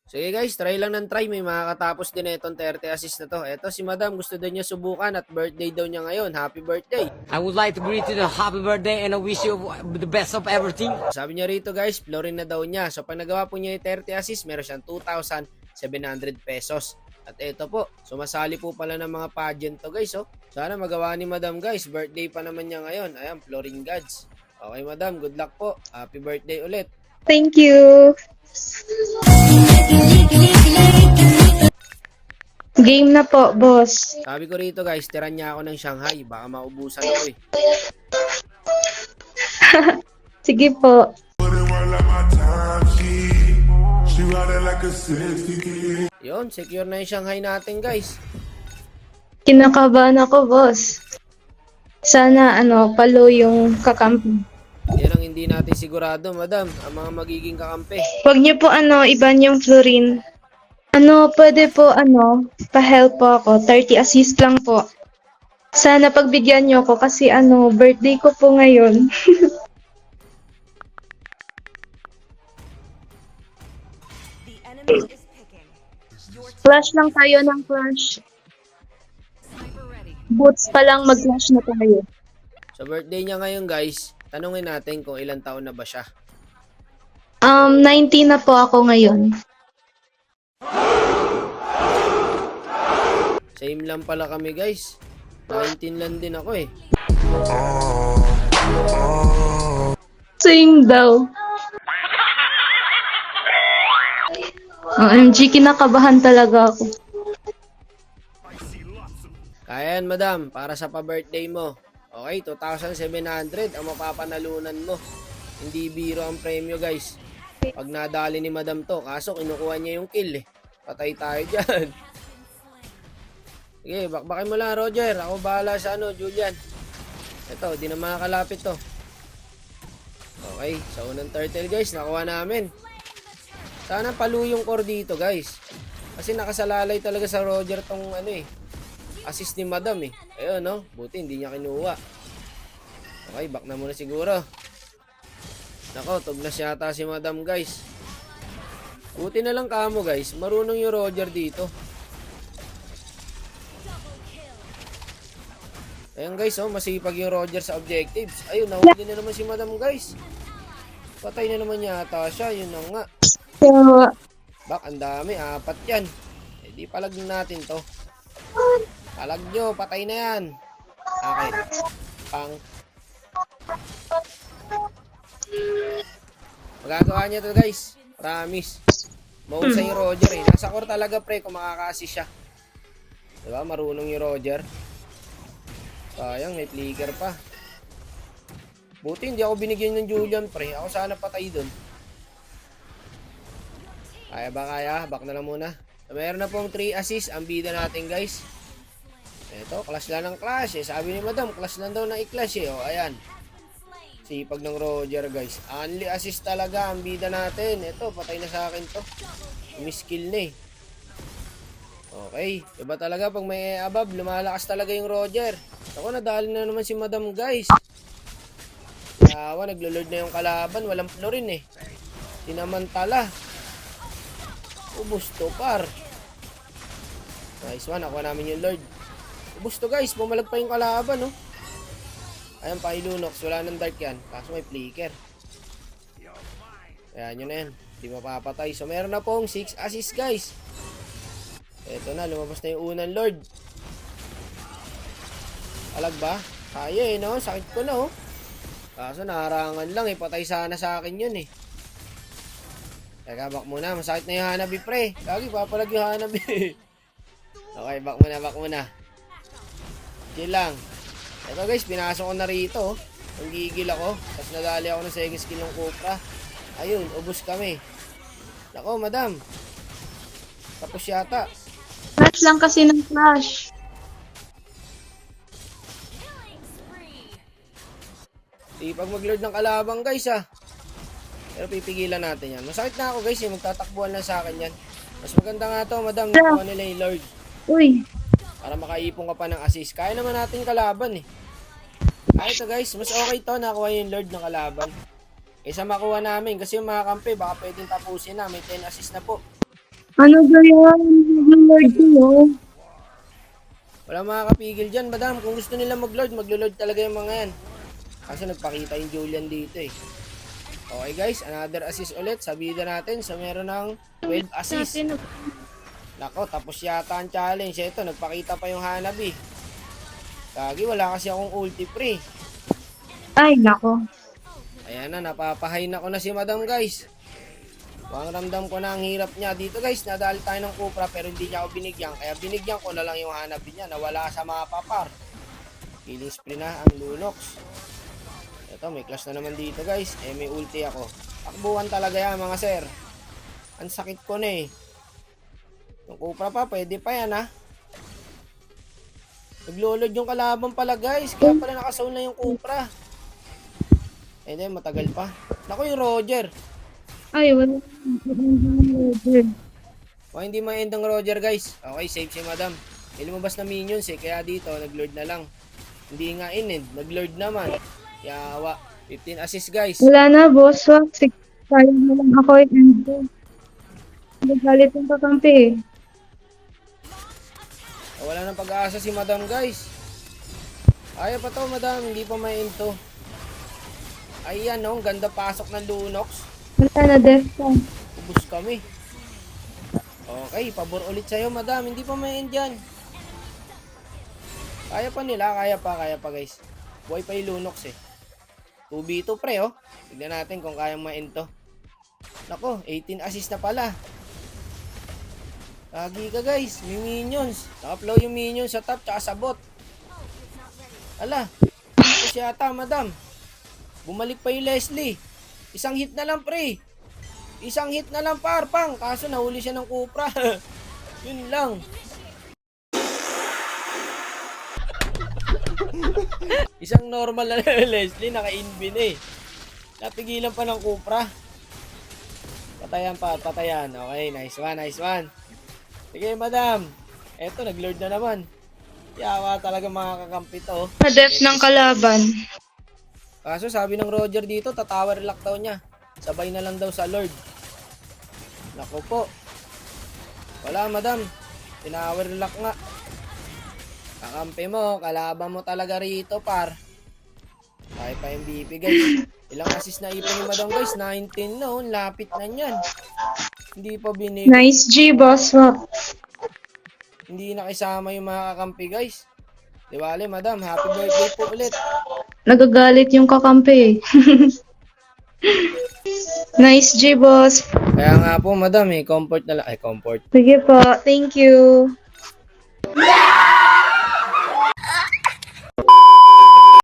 Sige guys, try lang ng try. May makakatapos din na itong 30 assist na to. Eto si Madam, gusto daw niya subukan at birthday daw niya ngayon. Happy birthday! I would like to greet you the happy birthday and I wish you the best of everything. Sabi niya rito guys, florin na daw niya. So pag nagawa po niya yung 30 assist, meron siyang 2,700 pesos. At eto po, sumasali po pala ng mga pageant to guys. Oh. Sana magawa ni Madam guys. Birthday pa naman niya ngayon. Ayan, Florin Gods. Okay Madam, good luck po. Happy birthday ulit. Thank you. Game na po, boss. Sabi ko rito guys, tiran niya ako ng Shanghai. Baka maubusan ako eh. Sige po. Yun, secure na yung Shanghai natin guys. Kinakabahan ako, boss. Sana, palo yung kakampi. Yan ang hindi natin sigurado, Madam. Ang mga magiging kakampi. Huwag niyo po, iban yung Florin. Pwede po, pa-help po ako. 30 assist lang po. Sana pagbigyan niyo ako kasi, birthday ko po ngayon. Flash lang tayo ng flash. Boots pa lang mag-flash na tayo. Sa birthday niya ngayon guys, tanungin natin kung ilang taon na ba siya. 19 na po ako ngayon. Same lang pala kami guys. 19 lang din ako eh. Same daw. OMG, kinakabahan talaga ako. Kaya yan, Madam, para sa pa-birthday mo. Okay, 2,700 ang mapapanalunan mo. Hindi biro ang premyo, guys. Pag nadali ni Madam to, kaso kinukuha niya yung kill eh. Patay tayo dyan. Sige, bakbakin mo lang, Roger. Ako bahala sa Julian. Ito, di na makakalapit to. Okay, sa unang turtle, guys, nakuha namin. Sana palu yung core dito, guys. Kasi nakasalalay talaga sa Roger tong assist ni Madam eh. Ayun, no? Buti hindi niya kinuha. Okay, back na muna siguro. Nako, tugnas yata si Madam, guys. Buti na lang kamo, guys. Marunong yung Roger dito. Ayan, guys, oh. Masipag yung Roger sa objectives. Ayun, nahuli na naman si Madam, guys. Patay na naman yata siya. Yun na nga. Bak, ang dami. 4 yan. Eh, di palag natin to. Palag nyo. Patay na yan. Okay. Pang. Magagawa niya to, guys. Promise. Mahusay yung Roger eh. Nasa core talaga, pre, kung makaka-assist siya. Diba? Marunong yung Roger. Sayang, may flicker pa. Buti hindi ako binigyan ng Julian, pre. Ako sana patay dun. Kaya ba kaya? Back na lang muna. So, meron na pong 3 assist ang bida natin, guys. Ito, clash lang ng clash eh. Sabi ni Madam, clash lang daw ng i-clash eh. O, ayan. Sipag ng Roger, guys. Only assist talaga ang bida natin. Ito, patay na sa akin to. Miskill na eh. Okay. Iba talaga pag may above, lumalakas talaga yung Roger. Ako, nadali na naman si Madam, guys. Yawa, naglo-lord na yung kalaban. Walang florin eh. Sinamantala. Ubus to, par. Nice one. Nakuha namin yung Lord. Ubus to, guys. Bumalag pa yung kalaban, no? Ayan pa, Ilunox. Wala nang dark yan. Kaso may flicker. Ayan, yun na yan. Hindi mapapatay. So, meron na pong 6 assist, guys. Eto na. Lumabas na yung unang Lord. Alag ba? Kaya eh, no? Sakit ko na, oh. Kaso, naharangan lang eh. Patay sana sa akin yun, eh. Teka, back muna. Masakit na yung Hanabi, pre. Lagi, papalag yung Hanabi. Okay, back muna. Chill lang. Ito guys, pinasok ko na rito. Ang gigil ako. Tapos nadali ako ng second skill ng Cupra. Ayun, ubos kami. Nako, Madam. Tapos yata. Flash lang kasi ng flash. Pag mag-lord ng kalabang, guys, ah. Pero pipigilan natin yan. Masakit na ako, guys, eh. Magtatakbuhan lang sa akin yan. Mas maganda nga to, Madam. Nakuha nila yung Lord. Uy. Para makaipon ka pa ng assist. Kaya naman natin kalaban, eh. Kaya ito, guys. Mas okay to. Nakuha yung Lord ng kalaban. Kaysa makuha namin. Kasi yung mga kampe, baka pwedeng tapusin na. May 10 assist na po. Ano ba yan? Lord ko. Wala makakapigil dyan, madam. Kung gusto nila mag-lord, maglo-lord talaga yung mga yan. Kasi nagpakita yung Julian dito eh. Okay guys, another assist ulit. Sabihin natin, so meron ng 12 assist. Nako, tapos yata ang challenge. Ito, nagpakita pa yung Hanabi. Kagi, wala kasi akong ulti pre. Ay, nako. Ayan na, napapahay na ko na si madam guys. Wang ramdam ko na ang hirap niya. Dito guys, nadali tayo ng Cupra pero hindi niya ako binigyan. Kaya binigyan ko na lang yung Hanabi niya. Nawala sa mapa par. Killing spree na ang Lunox. Ito, may clash na naman dito guys. May ulti ako. Takbuhan talaga yan mga sir. Ang sakit ko na eh. Yung Cupra pa, pwede pa yan ha. Naglolod yung kalaban pala guys. Kaya pala nakasoul na yung Cupra. Then matagal pa. Naku yung Roger. Ay, wala. O hindi ma-end ang Roger guys. Okay, save si madam. May lumabas na minions eh. Kaya dito, nag-lord na lang. Hindi nga in-end. Nag-lord naman. Yawa. 15 assist guys. Wala na, boss. Wag. Sayang na lang ako i-end ko. Nagalit yung kakampi eh. Wala nang pag-asa si madam guys. Ayaw pa to madam. Hindi pa ma-end to. Ayan no. Ganda pasok ng Lunox. Wala na, death ka. Ubus kami. Okay, pabor ulit sa'yo, madam. Hindi pa may end yan. Kaya pa nila, kaya pa guys. Buhay pa yung Lunox eh. 2v2 pre oh. Tignan natin kung kayang ma-end to. Nako, 18 assist na pala. Lagi ka guys, may minions. Naka-flow yung minions sa top tsaka sa bot. Ala, tapos yata madam. Bumalik pa yung Leslie. Isang hit na lang pre. Isang hit na lang parpang. Kaso nahuli siya ng Cupra. Yun lang. Isang normal na Leslie naka-inbin eh. Napigilan pa ng Cupra. Patayan pa, patayan. Okay, nice one. Sige madam. Eto, nag-lord na naman. Yawa talaga mga kakampi to. Na-death ng kalaban. Kaso sabi ng Roger dito, tatawa lock daw niya. Sabay na lang daw sa Lord. Nako po. Wala madam. Tinawer lock nga. Kakampi mo, kalaban mo talaga rito par. Kaya pa MVP guys. Ilang assist na ipon ni madam guys? 19 na oh. Lapit na niyan. Hindi pa binigay. Nice G, boss. Wag. Hindi nakisama yung mga kakampi guys. Di bale madam, happy birthday po ulit. Nagagalit yung kakampi. Nice G, boss. Kaya nga po madam comfort na lang. Ay comfort. Sige po. Thank you.